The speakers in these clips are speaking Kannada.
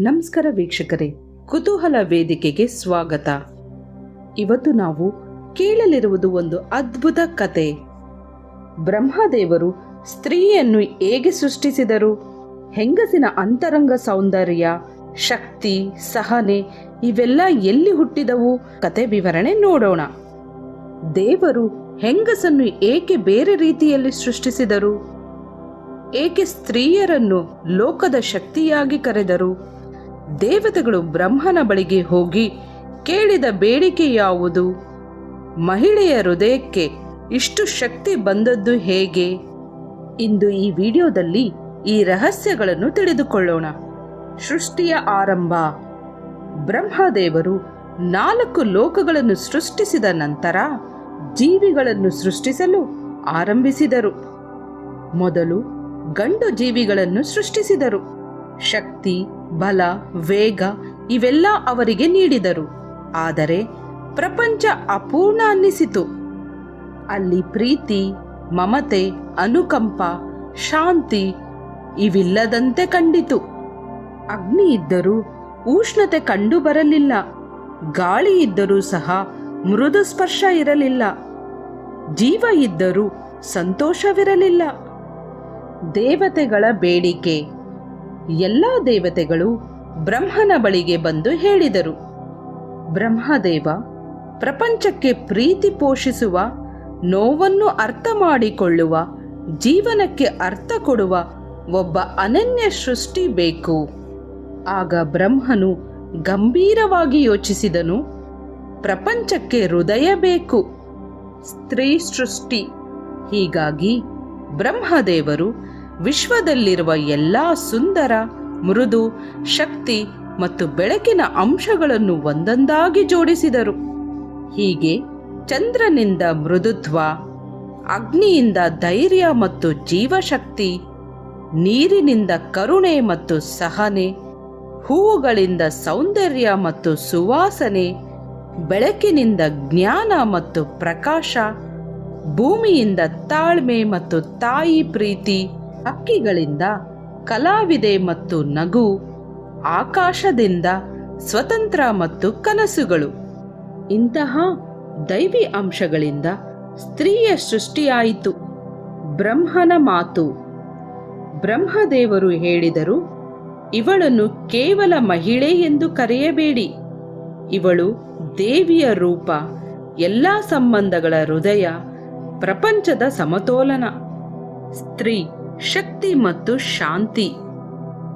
ನಮಸ್ಕಾರ ವೀಕ್ಷಕರೇ, ಕುತೂಹಲ ವೇದಿಕೆಗೆ ಸ್ವಾಗತ. ಇವತ್ತು ನಾವು ಕೇಳಲಿರುವುದು ಒಂದು ಅದ್ಭುತ ಕತೆ. ಬ್ರಹ್ಮದೇವರು ಸ್ತ್ರೀಯನ್ನು ಹೇಗೆ ಸೃಷ್ಟಿಸಿದರು, ಹೆಂಗಸಿನ ಅಂತರಂಗ ಸೌಂದರ್ಯ, ಶಕ್ತಿ, ಸಹನೆ ಇವೆಲ್ಲ ಎಲ್ಲಿ ಹುಟ್ಟಿದವು? ಕತೆ ವಿವರಣೆ ನೋಡೋಣ. ದೇವರು ಹೆಂಗಸನ್ನು ಏಕೆ ಬೇರೆ ರೀತಿಯಲ್ಲಿ ಸೃಷ್ಟಿಸಿದರು? ಏಕೆ ಸ್ತ್ರೀಯರನ್ನು ಲೋಕದ ಶಕ್ತಿಯಾಗಿ ಕರೆದರು? ದೇವತೆಗಳು ಬ್ರಹ್ಮನ ಬಳಿಗೆ ಹೋಗಿ ಕೇಳಿದ ಬೇಡಿಕೆ ಯಾವುದು? ಮಹಿಳೆಯ ಹೃದಯಕ್ಕೆ ಇಷ್ಟು ಶಕ್ತಿ ಬಂದದ್ದು ಹೇಗೆ? ಇಂದು ಈ ವಿಡಿಯೋದಲ್ಲಿ ಈ ರಹಸ್ಯಗಳನ್ನು ತಿಳಿದುಕೊಳ್ಳೋಣ. ಸೃಷ್ಟಿಯ ಆರಂಭ. ಬ್ರಹ್ಮದೇವರು 4 ಲೋಕಗಳನ್ನು ಸೃಷ್ಟಿಸಿದ ನಂತರ ಜೀವಿಗಳನ್ನು ಸೃಷ್ಟಿಸಲು ಆರಂಭಿಸಿದರು. ಮೊದಲು ಗಂಡು ಜೀವಿಗಳನ್ನು ಸೃಷ್ಟಿಸಿದರು. ಶಕ್ತಿ, ಬಲ, ವೇಗ ಇವೆಲ್ಲ ಅವರಿಗೆ ನೀಡಿದರು. ಆದರೆ ಪ್ರಪಂಚ ಅಪೂರ್ಣ ಅನ್ನಿಸಿತು. ಅಲ್ಲಿ ಪ್ರೀತಿ, ಮಮತೆ, ಅನುಕಂಪ, ಶಾಂತಿ ಇವಿಲ್ಲದಂತೆ ಕಂಡಿತು. ಅಗ್ನಿ ಇದ್ದರೂ ಉಷ್ಣತೆ ಕಂಡು ಬರಲಿಲ್ಲ. ಗಾಳಿ ಇದ್ದರೂ ಸಹ ಮೃದು ಸ್ಪರ್ಶ ಇರಲಿಲ್ಲ. ಜೀವ ಇದ್ದರೂ ಸಂತೋಷವಿರಲಿಲ್ಲ. ದೇವತೆಗಳ ಬೇಡಿಕೆ. ಎಲ್ಲ ದೇವತೆಗಳು ಬ್ರಹ್ಮನ ಬಳಿಗೆ ಬಂದು ಹೇಳಿದರು, ಬ್ರಹ್ಮದೇವ, ಪ್ರಪಂಚಕ್ಕೆ ಪ್ರೀತಿ ಪೋಷಿಸುವ, ನೋವನ್ನು ಅರ್ಥ ಮಾಡಿಕೊಳ್ಳುವ, ಜೀವನಕ್ಕೆ ಅರ್ಥ ಕೊಡುವ ಒಬ್ಬ ಅನನ್ಯ ಸೃಷ್ಟಿ ಬೇಕು. ಆಗ ಬ್ರಹ್ಮನು ಗಂಭೀರವಾಗಿ ಯೋಚಿಸಿದನು, ಪ್ರಪಂಚಕ್ಕೆ ಹೃದಯ ಬೇಕು, ಸ್ತ್ರೀ ಸೃಷ್ಟಿ. ಹೀಗಾಗಿ ಬ್ರಹ್ಮದೇವರು ವಿಶ್ವದಲ್ಲಿರುವ ಎಲ್ಲ ಸುಂದರ, ಮೃದು, ಶಕ್ತಿ ಮತ್ತು ಬೆಳಕಿನ ಅಂಶಗಳನ್ನು ಒಂದೊಂದಾಗಿ ಜೋಡಿಸಿದರು. ಹೀಗೆ ಚಂದ್ರನಿಂದ ಮೃದುತ್ವ, ಅಗ್ನಿಯಿಂದ ಧೈರ್ಯ ಮತ್ತು ಜೀವಶಕ್ತಿ, ನೀರಿನಿಂದ ಕರುಣೆ ಮತ್ತು ಸಹನೆ, ಹೂವುಗಳಿಂದ ಸೌಂದರ್ಯ ಮತ್ತು ಸುವಾಸನೆ, ಬೆಳಕಿನಿಂದ ಜ್ಞಾನ ಮತ್ತು ಪ್ರಕಾಶ, ಭೂಮಿಯಿಂದ ತಾಳ್ಮೆ ಮತ್ತು ತಾಯಿ ಪ್ರೀತಿ, ಹಕ್ಕಿಗಳಿಂದ ಕಲಾವಿದೆ ಮತ್ತು ನಗು, ಆಕಾಶದಿಂದ ಸ್ವತಂತ್ರ ಮತ್ತು ಕನಸುಗಳು. ಇಂತಹ ದೈವಿ ಅಂಶಗಳಿಂದ ಸ್ತ್ರೀಯ ಸೃಷ್ಟಿಯಾಯಿತು. ಬ್ರಹ್ಮನ ಮಾತು. ಬ್ರಹ್ಮದೇವರು ಹೇಳಿದರು, ಇವಳನ್ನು ಕೇವಲ ಮಹಿಳೆ ಎಂದು ಕರೆಯಬೇಡಿ. ಇವಳು ದೇವಿಯ ರೂಪ, ಎಲ್ಲ ಸಂಬಂಧಗಳ ಹೃದಯ, ಪ್ರಪಂಚದ ಸಮತೋಲನ. ಸ್ತ್ರೀ ಶಕ್ತಿ ಮತ್ತು ಶಾಂತಿ.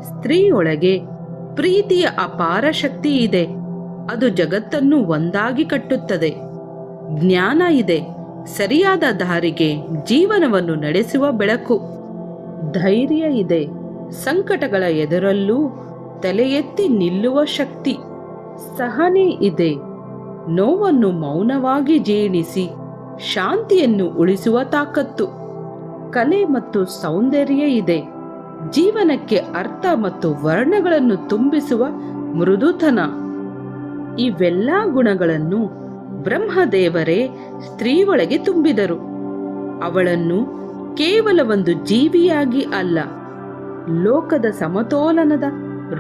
ಸ್ತ್ರೀಯೊಳಗೆ ಪ್ರೀತಿಯ ಅಪಾರ ಶಕ್ತಿ ಇದೆ. ಅದು ಜಗತ್ತನ್ನು ಒಂದಾಗಿ ಕಟ್ಟುತ್ತದೆ. ಜ್ಞಾನ ಇದೆ, ಸರಿಯಾದ ದಾರಿಗೆ ಜೀವನವನ್ನು ನಡೆಸುವ ಬೆಳಕು. ಧೈರ್ಯ ಇದೆ, ಸಂಕಟಗಳ ಎದುರಲ್ಲೂ ತಲೆ ಎತ್ತಿ ನಿಲ್ಲುವ ಶಕ್ತಿ. ಸಹನೆ ಇದೆ, ನೋವನ್ನು ಮೌನವಾಗಿ ಜೀರ್ಣಿಸಿ ಶಾಂತಿಯನ್ನು ಉಳಿಸುವ ತಾಕತ್ತು. ಕಲೆ ಮತ್ತು ಸೌಂದರ್ಯ ಇದೆ, ಜೀವನಕ್ಕೆ ಅರ್ಥ ಮತ್ತು ವರ್ಣಗಳನ್ನು ತುಂಬಿಸುವ ಮೃದುತನ. ಇವೆಲ್ಲ ಗುಣಗಳನ್ನು ಬ್ರಹ್ಮದೇವರೇ ಸ್ತ್ರೀ ಒಳಗೆ ತುಂಬಿದರು. ಅವಳನ್ನು ಕೇವಲ ಒಂದು ಜೀವಿಯಾಗಿ ಅಲ್ಲ, ಲೋಕದ ಸಮತೋಲನದ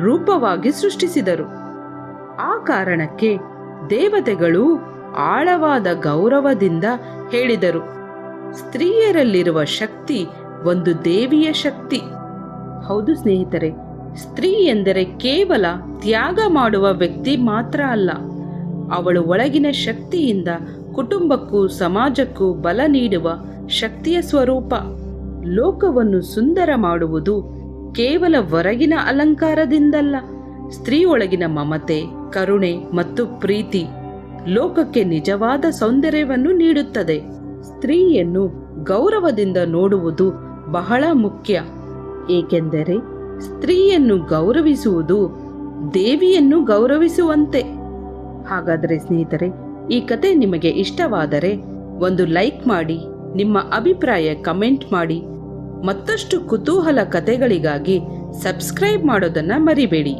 ರೂಪವಾಗಿ ಸೃಷ್ಟಿಸಿದರು. ಆ ಕಾರಣಕ್ಕೆ ದೇವತೆಗಳು ಆಳವಾದ ಗೌರವದಿಂದ ಹೇಳಿದರು, ಸ್ತ್ರೀಯರಲ್ಲಿರುವ ಶಕ್ತಿ ಒಂದು ದೇವಿಯ ಶಕ್ತಿ. ಹೌದು ಸ್ನೇಹಿತರೆ, ಸ್ತ್ರೀ ಎಂದರೆ ಕೇವಲ ತ್ಯಾಗ ಮಾಡುವ ವ್ಯಕ್ತಿ ಮಾತ್ರ ಅಲ್ಲ. ಅವಳು ಒಳಗಿನ ಶಕ್ತಿಯಿಂದ ಕುಟುಂಬಕ್ಕೂ ಸಮಾಜಕ್ಕೂ ಬಲ ನೀಡುವ ಶಕ್ತಿಯ ಸ್ವರೂಪ. ಲೋಕವನ್ನು ಸುಂದರ ಮಾಡುವುದು ಕೇವಲ ಹೊರಗಿನ ಅಲಂಕಾರದಿಂದಲ್ಲ. ಸ್ತ್ರೀ ಒಳಗಿನ ಮಮತೆ, ಕರುಣೆ ಮತ್ತು ಪ್ರೀತಿ ಲೋಕಕ್ಕೆ ನಿಜವಾದ ಸೌಂದರ್ಯವನ್ನು ನೀಡುತ್ತದೆ. ಸ್ತ್ರೀಯನ್ನು ಗೌರವದಿಂದ ನೋಡುವುದು ಬಹಳ ಮುಖ್ಯ. ಏಕೆಂದರೆ ಸ್ತ್ರೀಯನ್ನು ಗೌರವಿಸುವುದು ದೇವಿಯನ್ನು ಗೌರವಿಸುವಂತೆ. ಹಾಗಾದರೆ ಸ್ನೇಹಿತರೆ, ಈ ಕತೆ ನಿಮಗೆ ಇಷ್ಟವಾದರೆ ಒಂದು ಲೈಕ್ ಮಾಡಿ, ನಿಮ್ಮ ಅಭಿಪ್ರಾಯ ಕಮೆಂಟ್ ಮಾಡಿ. ಮತ್ತಷ್ಟು ಕುತೂಹಲ ಕತೆಗಳಿಗಾಗಿ ಸಬ್ಸ್ಕ್ರೈಬ್ ಮಾಡೋದನ್ನು ಮರಿಬೇಡಿ.